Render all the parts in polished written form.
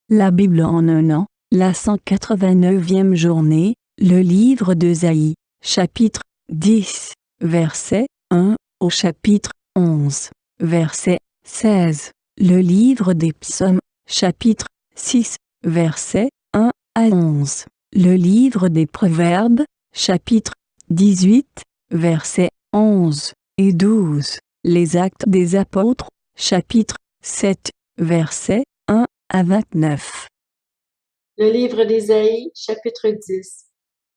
La Bible en un an, la 189e journée, le livre d'Ésaïe, chapitre 10, verset 1 au chapitre 11, verset 16. Le livre des psaumes, chapitre 6, verset 1 à 11. Le livre des proverbes, chapitre 18, versets 11 et 12. Les actes des apôtres, chapitre 7, versets 1 à 29. Le livre d'Ésaïe, chapitre 10.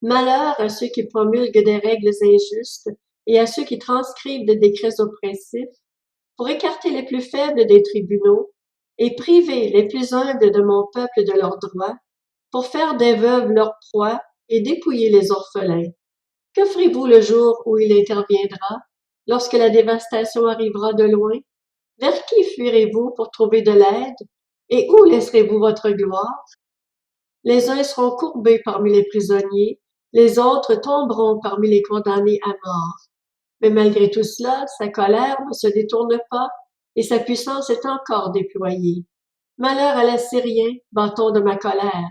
Malheur à ceux qui promulguent des règles injustes et à ceux qui transcrivent des décrets oppressifs pour écarter les plus faibles des tribunaux et priver les plus humbles de mon peuple de leurs droits, pour faire des veuves leur proie et dépouiller les orphelins. Que ferez-vous le jour où il interviendra, lorsque la dévastation arrivera de loin? Vers qui fuirez-vous pour trouver de l'aide? Et où laisserez-vous votre gloire? Les uns seront courbés parmi les prisonniers, les autres tomberont parmi les condamnés à mort. Mais malgré tout cela, sa colère ne se détourne pas et sa puissance est encore déployée. Malheur à l'Assyrien, bâton de ma colère.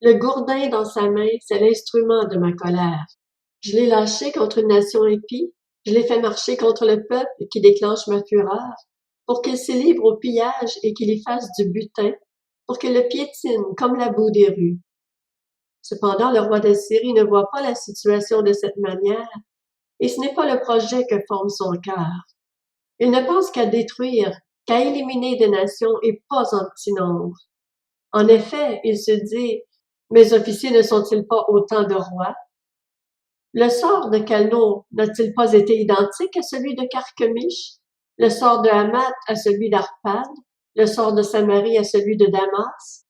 Le gourdin dans sa main, c'est l'instrument de ma colère. Je l'ai lâché contre une nation impie, je l'ai fait marcher contre le peuple qui déclenche ma fureur, pour qu'il se livre au pillage et qu'il y fasse du butin, pour qu'il le piétine comme la boue des rues. Cependant, le roi d'Assyrie ne voit pas la situation de cette manière, et ce n'est pas le projet que forme son cœur. Il ne pense qu'à détruire, qu'à éliminer des nations et pas en petit nombre. En effet, il se dit, mes officiers ne sont-ils pas autant de rois? Le sort de Calno n'a-t-il pas été identique à celui de Carchemish? Le sort de Hamath à celui d'Arpad? Le sort de Samarie à celui de Damas?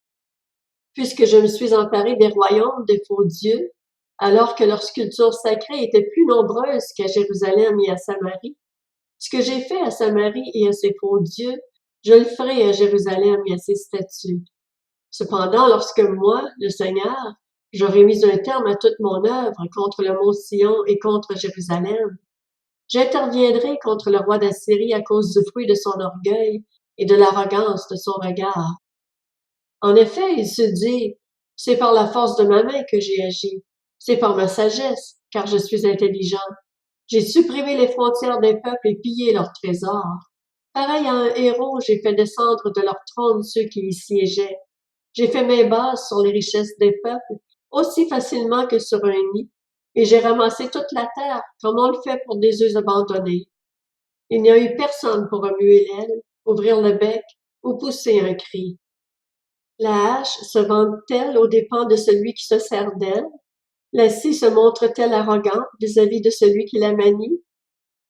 Puisque je me suis emparé des royaumes des faux dieux, alors que leurs sculptures sacrées étaient plus nombreuses qu'à Jérusalem et à Samarie. Ce que j'ai fait à Samarie et à ses faux dieux, je le ferai à Jérusalem et à ses statues. Cependant, lorsque moi, le Seigneur, j'aurai mis un terme à toute mon œuvre contre le mont Sion et contre Jérusalem, j'interviendrai contre le roi d'Assyrie à cause du fruit de son orgueil et de l'arrogance de son regard. En effet, il se dit, c'est par la force de ma main que j'ai agi, c'est par ma sagesse, car je suis intelligent. J'ai supprimé les frontières des peuples et pillé leurs trésors. Pareil à un héros, j'ai fait descendre de leur trône ceux qui y siégeaient. J'ai fait main basse sur les richesses des peuples, aussi facilement que sur un nid, et j'ai ramassé toute la terre, comme on le fait pour des œufs abandonnés. Il n'y a eu personne pour remuer l'aile, ouvrir le bec ou pousser un cri. La hache se vante-t-elle aux dépens de celui qui se sert d'elle? La scie se montre-t-elle arrogante vis-à-vis de celui qui la manie?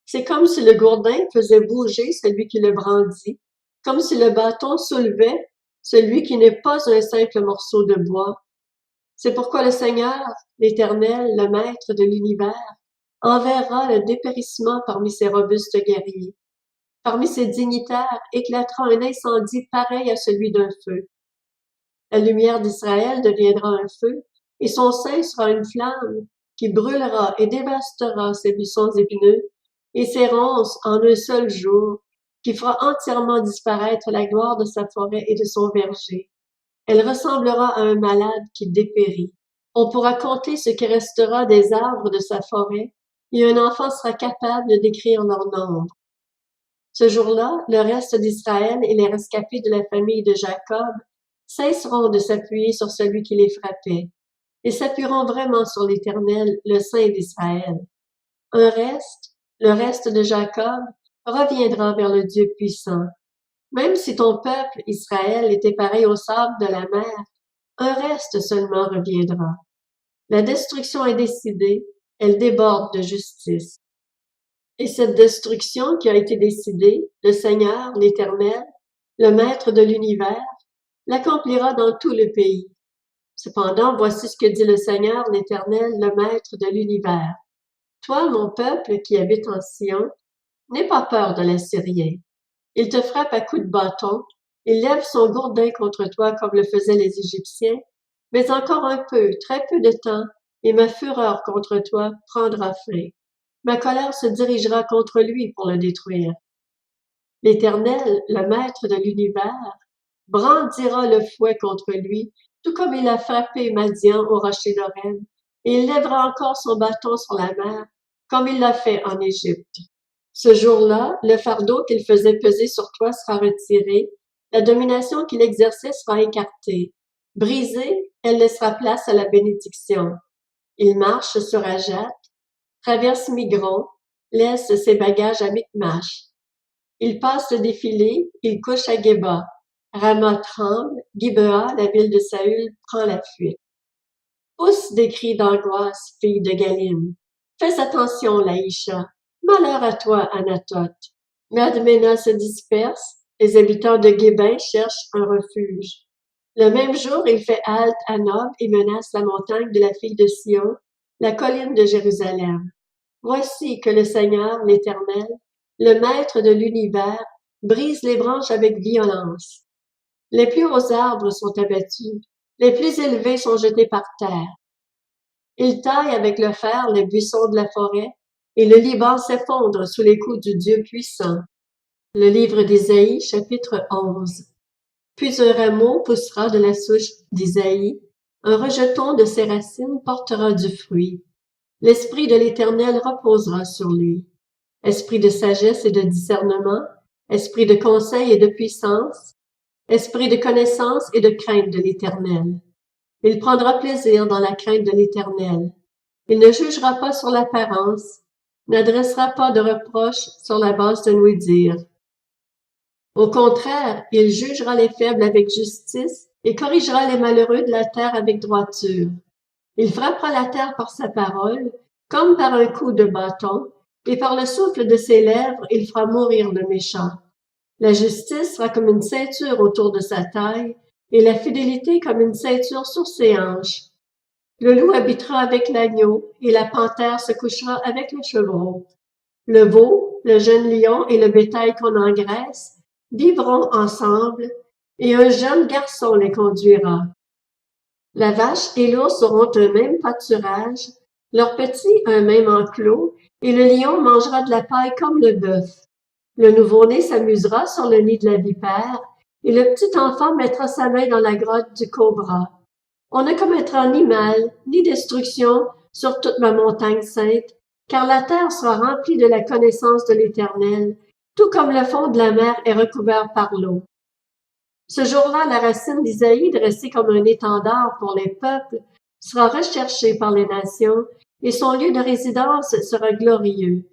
C'est comme si le gourdin faisait bouger celui qui le brandit, comme si le bâton soulevait celui qui n'est pas un simple morceau de bois. C'est pourquoi le Seigneur, l'Éternel, le Maître de l'univers, enverra le dépérissement parmi ses robustes guerriers. Parmi ses dignitaires éclatera un incendie pareil à celui d'un feu. La lumière d'Israël deviendra un feu, et son sein sera une flamme qui brûlera et dévastera ses buissons épineux et ses ronces en un seul jour, qui fera entièrement disparaître la gloire de sa forêt et de son verger. Elle ressemblera à un malade qui dépérit. On pourra compter ce qui restera des arbres de sa forêt, et un enfant sera capable d'écrire leur nombre. Ce jour-là, le reste d'Israël et les rescapés de la famille de Jacob cesseront de s'appuyer sur celui qui les frappait, et s'appuieront vraiment sur l'Éternel, le Saint d'Israël. Le reste de Jacob, reviendra vers le Dieu puissant. Même si ton peuple, Israël, était pareil au sable de la mer, un reste seulement reviendra. La destruction est décidée, elle déborde de justice. Et cette destruction qui a été décidée, le Seigneur, l'Éternel, le Maître de l'univers, l'accomplira dans tout le pays. Cependant, voici ce que dit le Seigneur, l'Éternel, le Maître de l'univers. Toi, mon peuple qui habite en Sion, n'aie pas peur de l'Assyrien. Il te frappe à coups de bâton, il lève son gourdin contre toi comme le faisaient les Égyptiens, mais encore un peu, très peu de temps, et ma fureur contre toi prendra fin. Ma colère se dirigera contre lui pour le détruire. L'Éternel, le Maître de l'univers, brandira le fouet contre lui, tout comme il a frappé Madian au rocher d'Oreb, et il lèvera encore son bâton sur la mer, comme il l'a fait en Égypte. Ce jour-là, le fardeau qu'il faisait peser sur toi sera retiré, la domination qu'il exerçait sera écartée. Brisée, elle laissera place à la bénédiction. Il marche sur Ajat, traverse Migron, laisse ses bagages à Micmash. Il passe le défilé, il couche à Géba. Rama tremble, Gibea, la ville de Saül, prend la fuite. Pousse des cris d'angoisse, fille de Galim. Fais attention, Laïcha. Malheur à toi, Anatote. Madmena se disperse, les habitants de Guébin cherchent un refuge. Le même jour, il fait halte à Nob et menace la montagne de la fille de Sion, la colline de Jérusalem. Voici que le Seigneur, l'Éternel, le Maître de l'univers, brise les branches avec violence. Les plus hauts arbres sont abattus, les plus élevés sont jetés par terre. Il taille avec le fer les buissons de la forêt, et le Liban s'effondre sous les coups du Dieu puissant. Le livre d'Ésaïe, chapitre 11. Puis un rameau poussera de la souche d'Isaïe, un rejeton de ses racines portera du fruit. L'Esprit de l'Éternel reposera sur lui. Esprit de sagesse et de discernement, esprit de conseil et de puissance, esprit de connaissance et de crainte de l'Éternel. Il prendra plaisir dans la crainte de l'Éternel. Il ne jugera pas sur l'apparence, n'adressera pas de reproches sur la base d'un ouï-dire. Au contraire, il jugera les faibles avec justice et corrigera les malheureux de la terre avec droiture. Il frappera la terre par sa parole, comme par un coup de bâton, et par le souffle de ses lèvres, il fera mourir le méchant. La justice sera comme une ceinture autour de sa taille, et la fidélité comme une ceinture sur ses hanches. Le loup habitera avec l'agneau, et la panthère se couchera avec le chevreau. Le veau, le jeune lion et le bétail qu'on engraisse vivront ensemble, et un jeune garçon les conduira. La vache et l'ours auront un même pâturage, leurs petits un même enclos, et le lion mangera de la paille comme le bœuf. Le nouveau-né s'amusera sur le nid de la vipère, et le petit enfant mettra sa main dans la grotte du cobra. On ne commettra ni mal, ni destruction sur toute ma montagne sainte, car la terre sera remplie de la connaissance de l'Éternel, tout comme le fond de la mer est recouvert par l'eau. Ce jour-là, la racine d'Isaïe, dressée comme un étendard pour les peuples, sera recherchée par les nations, et son lieu de résidence sera glorieux.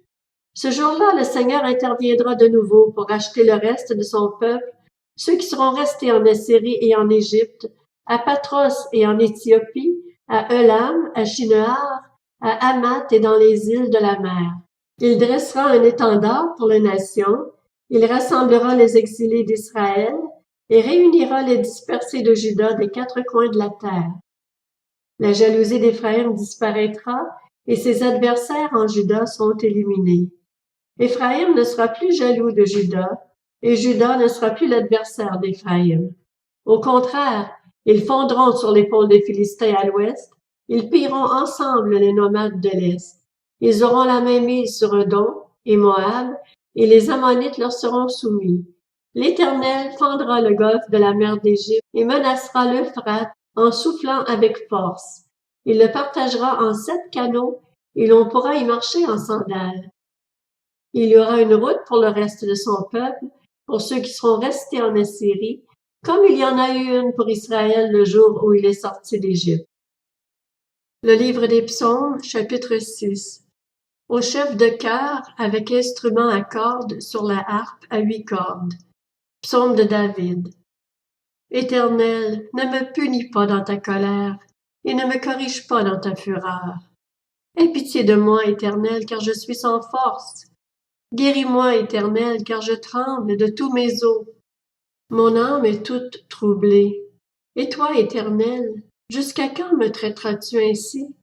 Ce jour-là, le Seigneur interviendra de nouveau pour racheter le reste de son peuple, ceux qui seront restés en Assyrie et en Égypte, à Patros et en Éthiopie, à Elam, à Shinear, à Hamath et dans les îles de la mer. Il dressera un étendard pour les nations, il rassemblera les exilés d'Israël et réunira les dispersés de Juda des quatre coins de la terre. La jalousie d'Éphraïm disparaîtra et ses adversaires en Juda seront éliminés. Éphraïm ne sera plus jaloux de Juda, et Juda ne sera plus l'adversaire d'Éphraïm. Au contraire, ils fondront sur l'épaule des Philistins à l'ouest, ils pilleront ensemble les nomades de l'est. Ils auront la main mise sur Edom et Moab, et les Ammonites leur seront soumis. L'Éternel fendra le golfe de la mer d'Égypte et menacera l'Euphrate en soufflant avec force. Il le partagera en 7 canaux, et l'on pourra y marcher en sandales. Il y aura une route pour le reste de son peuple, pour ceux qui seront restés en Assyrie, comme il y en a eu une pour Israël le jour où il est sorti d'Égypte. Le livre des Psaumes, chapitre 6. Au chef de chœur, avec instrument à cordes sur la harpe à 8 cordes. Psaume de David. Éternel, ne me punis pas dans ta colère, et ne me corrige pas dans ta fureur. Aie pitié de moi, Éternel, car je suis sans force. Guéris-moi, Éternel, car je tremble de tous mes os. Mon âme est toute troublée. Et toi, Éternel, jusqu'à quand me traiteras-tu ainsi?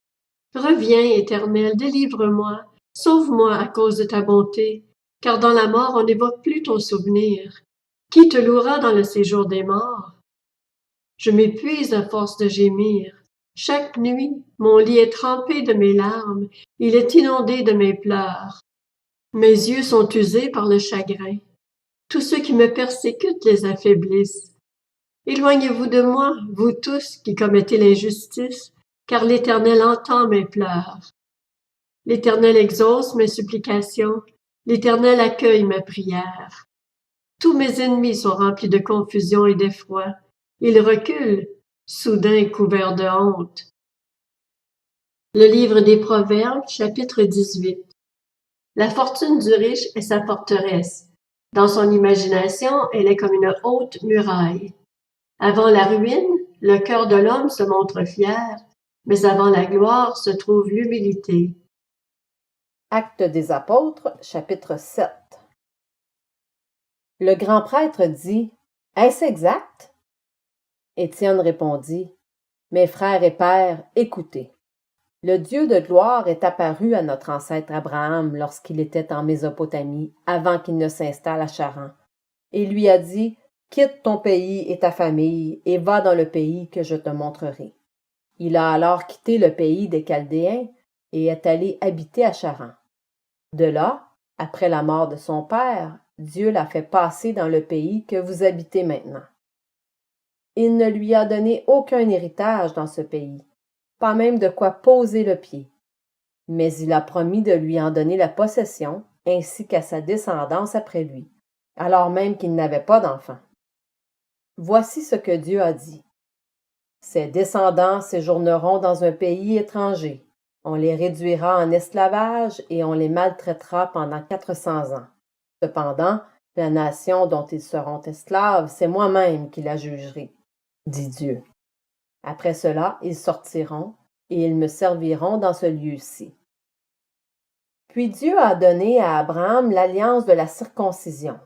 Reviens, Éternel, délivre-moi, sauve-moi à cause de ta bonté, car dans la mort on n'évoque plus ton souvenir. Qui te louera dans le séjour des morts? Je m'épuise à force de gémir. Chaque nuit, mon lit est trempé de mes larmes, il est inondé de mes pleurs. Mes yeux sont usés par le chagrin. Tous ceux qui me persécutent les affaiblissent. Éloignez-vous de moi, vous tous qui commettez l'injustice, car l'Éternel entend mes pleurs. L'Éternel exauce mes supplications, l'Éternel accueille ma prière. Tous mes ennemis sont remplis de confusion et d'effroi. Ils reculent, soudain couverts de honte. Le livre des Proverbes, chapitre 18. La fortune du riche est sa forteresse. Dans son imagination, elle est comme une haute muraille. Avant la ruine, le cœur de l'homme se montre fier, mais avant la gloire se trouve l'humilité. Actes des apôtres, chapitre 7. Le grand prêtre dit: « Est-ce exact? » Étienne répondit: « Mes frères et pères, écoutez. Le Dieu de gloire est apparu à notre ancêtre Abraham lorsqu'il était en Mésopotamie, avant qu'il ne s'installe à Charan, et lui a dit: « Quitte ton pays et ta famille, et va dans le pays que je te montrerai. » Il a alors quitté le pays des Chaldéens et est allé habiter à Charan. De là, après la mort de son père, Dieu l'a fait passer dans le pays que vous habitez maintenant. Il ne lui a donné aucun héritage dans ce pays, pas même de quoi poser le pied, mais il a promis de lui en donner la possession, ainsi qu'à sa descendance après lui, alors même qu'il n'avait pas d'enfant. Voici ce que Dieu a dit. Ses descendants séjourneront dans un pays étranger. On les réduira en esclavage et on les maltraitera pendant 400 ans. Cependant, la nation dont ils seront esclaves, c'est moi-même qui la jugerai, dit Dieu. Après cela, ils sortiront et ils me serviront dans ce lieu-ci. Puis Dieu a donné à Abraham l'alliance de la circoncision.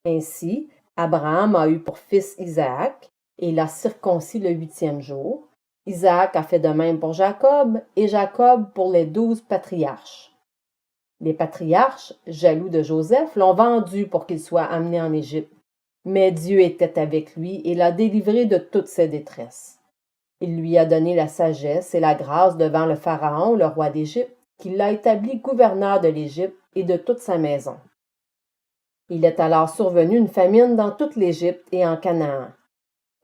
Ainsi, Abraham a eu pour fils Isaac, et il a circoncis le 8e jour. Isaac a fait de même pour Jacob, et Jacob pour les 12 patriarches. Les patriarches, jaloux de Joseph, l'ont vendu pour qu'il soit amené en Égypte. Mais Dieu était avec lui et l'a délivré de toutes ses détresses. Il lui a donné la sagesse et la grâce devant le Pharaon, le roi d'Égypte, qui l'a établi gouverneur de l'Égypte et de toute sa maison. Il est alors survenu une famine dans toute l'Égypte et en Canaan.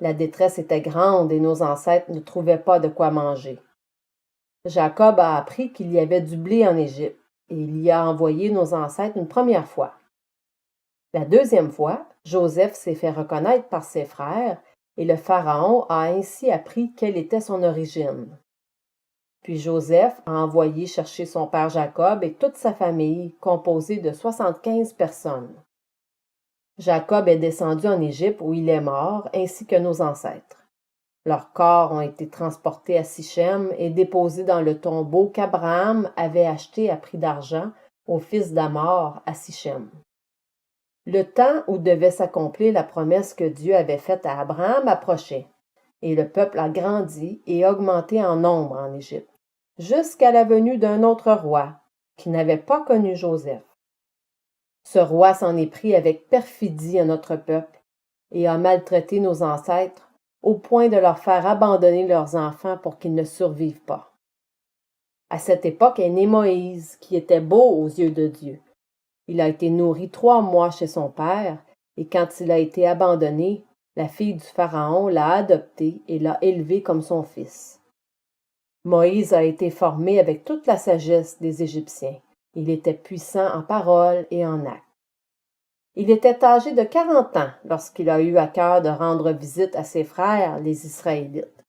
La détresse était grande et nos ancêtres ne trouvaient pas de quoi manger. Jacob a appris qu'il y avait du blé en Égypte et il y a envoyé nos ancêtres une première fois. La deuxième fois, Joseph s'est fait reconnaître par ses frères et le Pharaon a ainsi appris quelle était son origine. Puis Joseph a envoyé chercher son père Jacob et toute sa famille, composée de 75 personnes. Jacob est descendu en Égypte où il est mort, ainsi que nos ancêtres. Leurs corps ont été transportés à Sichem et déposés dans le tombeau qu'Abraham avait acheté à prix d'argent au fils d'Hamor à Sichem. Le temps où devait s'accomplir la promesse que Dieu avait faite à Abraham approchait, et le peuple a grandi et augmenté en nombre en Égypte, jusqu'à la venue d'un autre roi, qui n'avait pas connu Joseph. Ce roi s'en est pris avec perfidie à notre peuple, et a maltraité nos ancêtres, au point de leur faire abandonner leurs enfants pour qu'ils ne survivent pas. À cette époque est né Moïse, qui était beau aux yeux de Dieu. Il a été nourri 3 mois chez son père, et quand il a été abandonné, la fille du Pharaon l'a adopté et l'a élevé comme son fils. Moïse a été formé avec toute la sagesse des Égyptiens. Il était puissant en parole et en actes. Il était âgé de 40 ans lorsqu'il a eu à cœur de rendre visite à ses frères, les Israélites.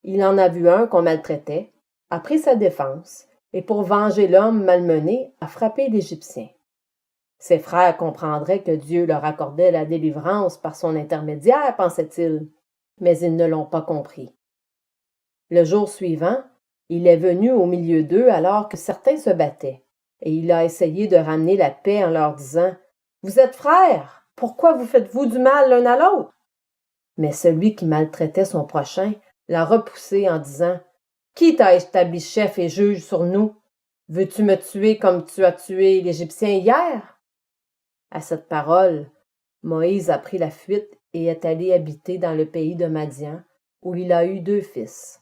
Il en a vu un qu'on maltraitait, a pris sa défense, et pour venger l'homme malmené, a frappé l'Égyptien. Ses frères comprendraient que Dieu leur accordait la délivrance par son intermédiaire, pensait-il, mais ils ne l'ont pas compris. Le jour suivant, il est venu au milieu d'eux alors que certains se battaient, et il a essayé de ramener la paix en leur disant: « Vous êtes frères, pourquoi vous faites-vous du mal l'un à l'autre? » Mais celui qui maltraitait son prochain l'a repoussé en disant: « Qui t'a établi chef et juge sur nous? Veux-tu me tuer comme tu as tué l'Égyptien hier? » À cette parole, Moïse a pris la fuite et est allé habiter dans le pays de Madian, où il a eu 2 fils.